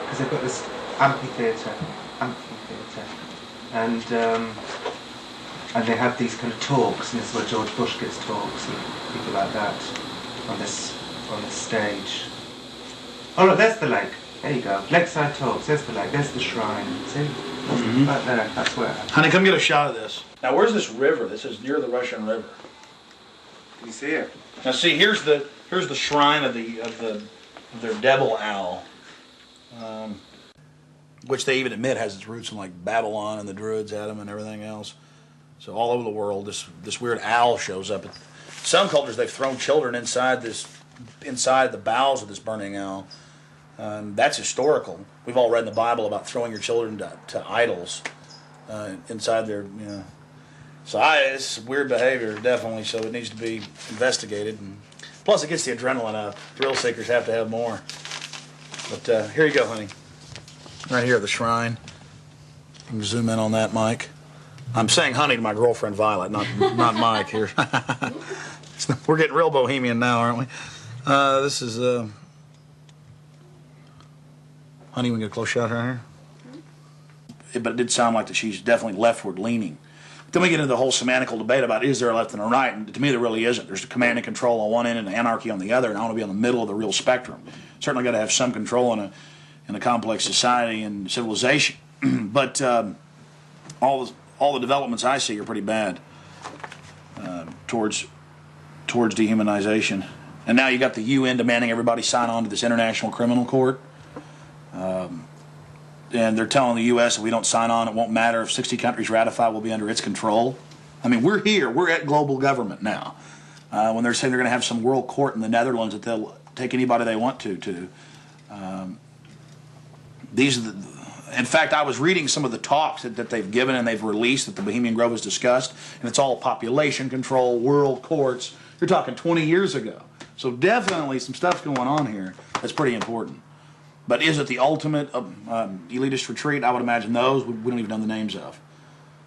because they've got this amphitheatre, and they have these kind of talks, and this is where George Bush gives talks and people like that on this stage. Oh look, there's the lake. There you go. Lakeside talks. There's the lake. There's the shrine. See? Right there. That's where. Honey, come get a shot of this. Now, where's this river? This is near the Russian River. Can you see it? Now, see, here's the shrine of their devil owl, which they even admit has its roots in like Babylon and the Druids had them and everything else. So all over the world, this weird owl shows up. Some cultures, they've thrown children inside the bowels of this burning owl. That's historical. We've all read in the Bible about throwing your children to idols inside their, you know. So it's weird behavior, definitely, so it needs to be investigated. And plus, it gets the adrenaline up. Thrill seekers have to have more. But here you go, honey. Right here at the shrine. You can zoom in on that, Mike. I'm saying honey to my girlfriend, Violet, not Mike here. We're getting real bohemian now, aren't we? This is... Honey, we can get a close shot right here. But it did sound like that she's definitely leftward leaning. Then we get into the whole semantical debate about is there a left and a right, and to me there really isn't. There's command and control on one end and anarchy on the other, and I want to be on the middle of the real spectrum. Certainly got to have some control in a complex society and civilization. But all the developments I see are pretty bad towards dehumanization. And now you got the UN demanding everybody sign on to this International Criminal Court. And they're telling the U.S. if we don't sign on, it won't matter. If 60 countries ratify, we'll be under its control. I mean, we're here. We're at global government now. When they're saying they're going to have some world court in the Netherlands that they'll take anybody they want to. These are in fact, I was reading some of the talks that they've given and they've released that the Bohemian Grove has discussed, and it's all population control, world courts. You're talking 20 years ago. So definitely some stuff's going on here that's pretty important. But is it the ultimate elitist retreat? I would imagine those we don't even know the names of.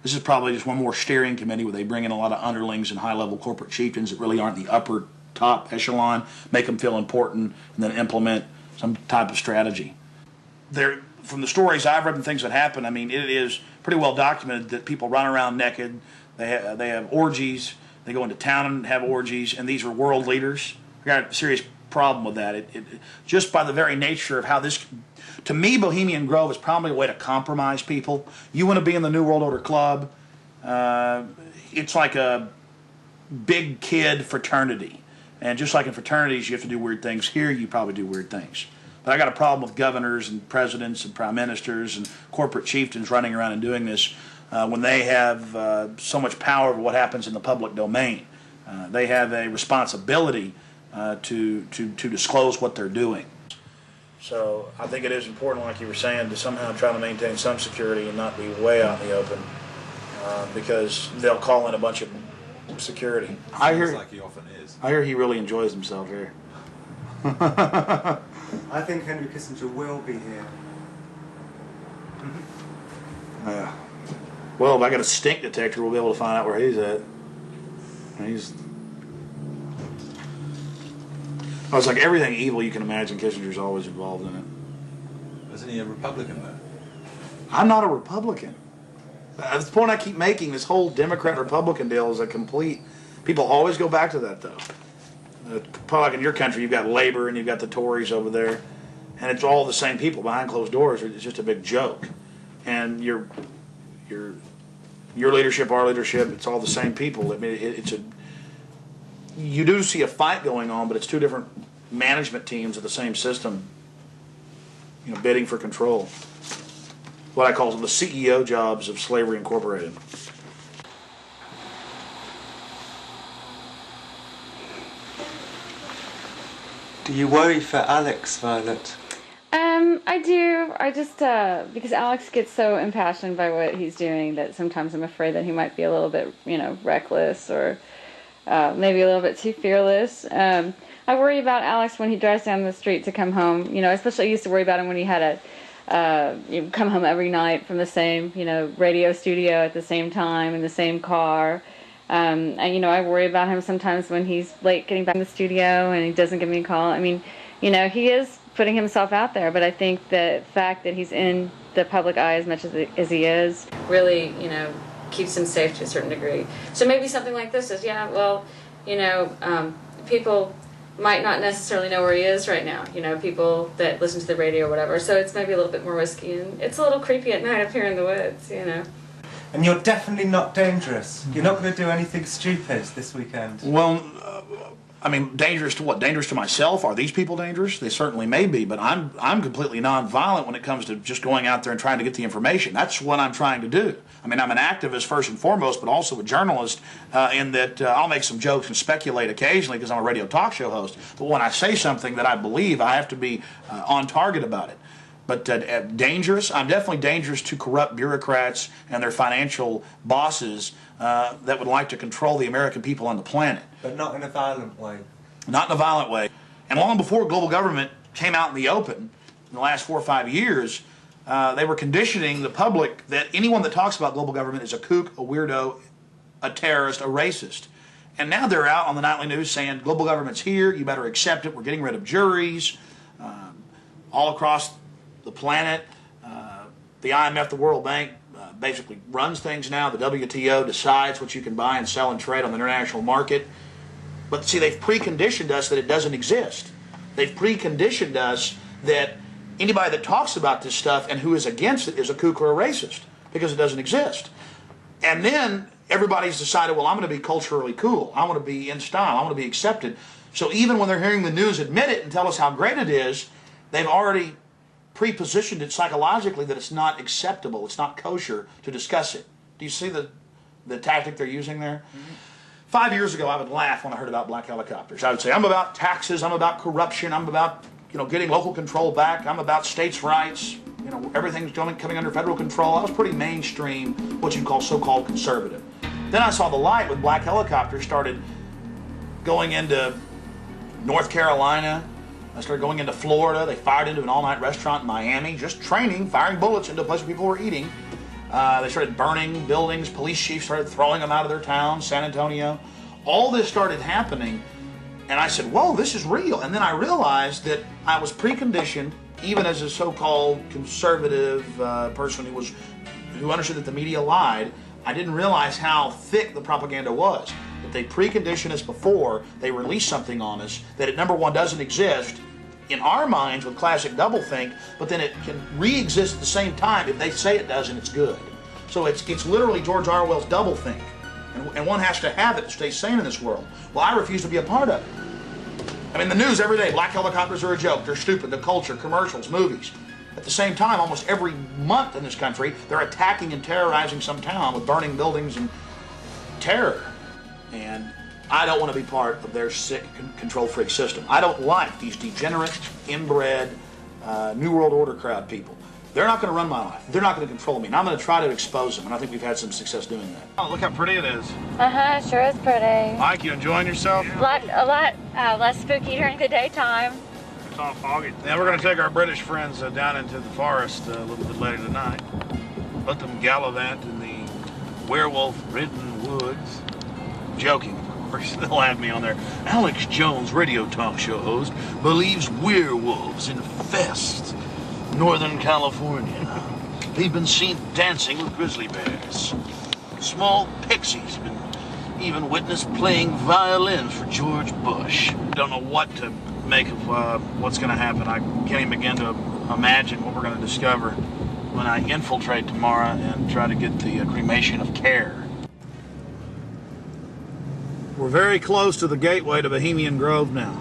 This is probably just one more steering committee where they bring in a lot of underlings and high-level corporate chieftains that really aren't the upper top echelon, make them feel important, and then implement some type of strategy. From the stories I've read and things that happen, I mean, it is pretty well documented that people run around naked. They have orgies. They go into town and have orgies, and these are world leaders. I got a serious problem with that. Just by the very nature of how this, to me, Bohemian Grove is probably a way to compromise people. You want to be in the New World Order Club. It's like a big kid fraternity. And just like in fraternities, you have to do weird things. Here, you probably do weird things. But I got a problem with governors and presidents and prime ministers and corporate chieftains running around and doing this when they have so much power over what happens in the public domain. They have a responsibility to disclose what they're doing. So I think it is important, like you were saying, to somehow try to maintain some security and not be way out in the open, because they'll call in a bunch of security. I hear, like he often is. I hear he really enjoys himself here. I think Henry Kissinger will be here. Yeah. Well, if I got a stink detector, we'll be able to find out where he's at. Oh, it's like everything evil you can imagine, Kissinger's always involved in it. Isn't he a Republican, though? I'm not a Republican. That's the point I keep making. This whole Democrat-Republican deal is a complete... People always go back to that, though. Probably like in your country, you've got Labor and you've got the Tories over there, and it's all the same people behind closed doors. It's just a big joke. And your leadership, our leadership, it's all the same people. I mean, you do see a fight going on, but it's two different management teams of the same system, bidding for control. What I call the CEO jobs of Slavery Incorporated. Do you worry for Alex, Violet? I do. I just, because Alex gets so impassioned by what he's doing that sometimes I'm afraid that he might be a little bit, reckless or maybe a little bit too fearless. I worry about Alex when he drives down the street to come home. Especially I used to worry about him when he had come home every night from the same, radio studio at the same time in the same car. And I worry about him sometimes when he's late getting back in the studio and he doesn't give me a call. I mean, you know, he is putting himself out there, but I think the fact that he's in the public eye as much as he is really, you know, keeps him safe to a certain degree. So maybe something like this is, yeah, well, you know, people might not necessarily know where he is right now, you know, people that listen to the radio or whatever, so it's maybe a little bit more risky, and it's a little creepy at night up here in the woods, you know. And you're definitely not dangerous. You're not going to do anything stupid this weekend. Well, I mean, dangerous to what? Dangerous to myself? Are these people dangerous? They certainly may be, but I'm completely non-violent when it comes to just going out there and trying to get the information. That's what I'm trying to do. I mean, I'm an activist first and foremost, but also a journalist in that I'll make some jokes and speculate occasionally because I'm a radio talk show host. But when I say something that I believe, I have to be on target about it. But dangerous? I'm definitely dangerous to corrupt bureaucrats and their financial bosses that would like to control the American people on the planet. But not in a violent way. Not in a violent way. And long before global government came out in the open, in the last 4 or 5 years, they were conditioning the public that anyone that talks about global government is a kook, a weirdo, a terrorist, a racist. And now they're out on the nightly news saying global government's here, you better accept it, we're getting rid of juries all across the planet. The IMF, the World Bank, basically runs things now. The WTO decides what you can buy and sell and trade on the international market. But see, they've preconditioned us that it doesn't exist. They've preconditioned us that anybody that talks about this stuff and who is against it is a kook or a racist because it doesn't exist. And then everybody's decided, well, I'm going to be culturally cool. I want to be in style. I want to be accepted. So even when they're hearing the news admit it and tell us how great it is, they've already pre-positioned it psychologically that it's not acceptable, it's not kosher to discuss it. Do you see the tactic they're using there? Mm-hmm. 5 years ago, I would laugh when I heard about black helicopters. I would say, I'm about taxes, I'm about corruption, I'm about, you know, getting local control back, I'm about states' rights, you know, everything's coming under federal control. I was pretty mainstream, what you'd call so-called conservative. Then I saw the light when black helicopters started going into North Carolina. I started going into Florida. They fired into an all-night restaurant in Miami, just training, firing bullets into a place where people were eating. They started burning buildings. Police chiefs started throwing them out of their towns, San Antonio. All this started happening, and I said, whoa, this is real. And then I realized that I was preconditioned, even as a so-called conservative person who understood that the media lied. I didn't realize how thick the propaganda was. That they preconditioned us before they release something on us, that it, number one, doesn't exist in our minds with classic doublethink, but then it can re-exist at the same time if they say it does and it's good. So it's literally George Orwell's doublethink, and one has to have it to stay sane in this world. Well, I refuse to be a part of it. I mean, the news every day, black helicopters are a joke, they're stupid, the culture, commercials, movies. At the same time, almost every month in this country, they're attacking and terrorizing some town with burning buildings and terror. And I don't want to be part of their sick control freak system. I don't like these degenerate, inbred, New World Order crowd people. They're not going to run my life. They're not going to control me. And I'm going to try to expose them. And I think we've had some success doing that. Oh, look how pretty it is. Uh-huh, sure is pretty. Mike, you enjoying yourself? A lot less spooky during the daytime. It's all foggy. Now we're going to take our British friends down into the forest a little bit later tonight. Let them gallivant in the werewolf-ridden woods. Joking, of course. They'll have me on there. Alex Jones, radio talk show host, believes werewolves infest Northern California. They've been seen dancing with grizzly bears. Small pixies have been even witnessed playing violin for George Bush. Don't know what to make of what's going to happen. I can't even begin to imagine what we're going to discover when I infiltrate tomorrow and try to get the cremation of care. We're very close to the gateway to Bohemian Grove now.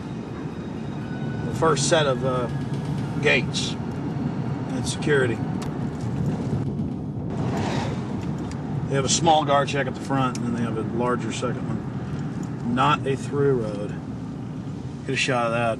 The first set of gates and security. They have a small guard check at the front, and then they have a larger second one. Not a through road. Get a shot of that.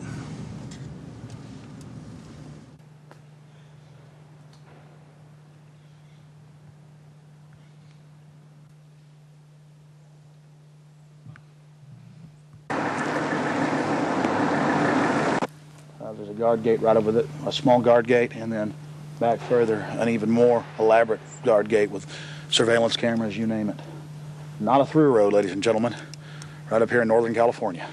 There's a guard gate right over it, a small guard gate, and then back further, an even more elaborate guard gate with surveillance cameras, you name it. Not a through road, ladies and gentlemen, right up here in Northern California.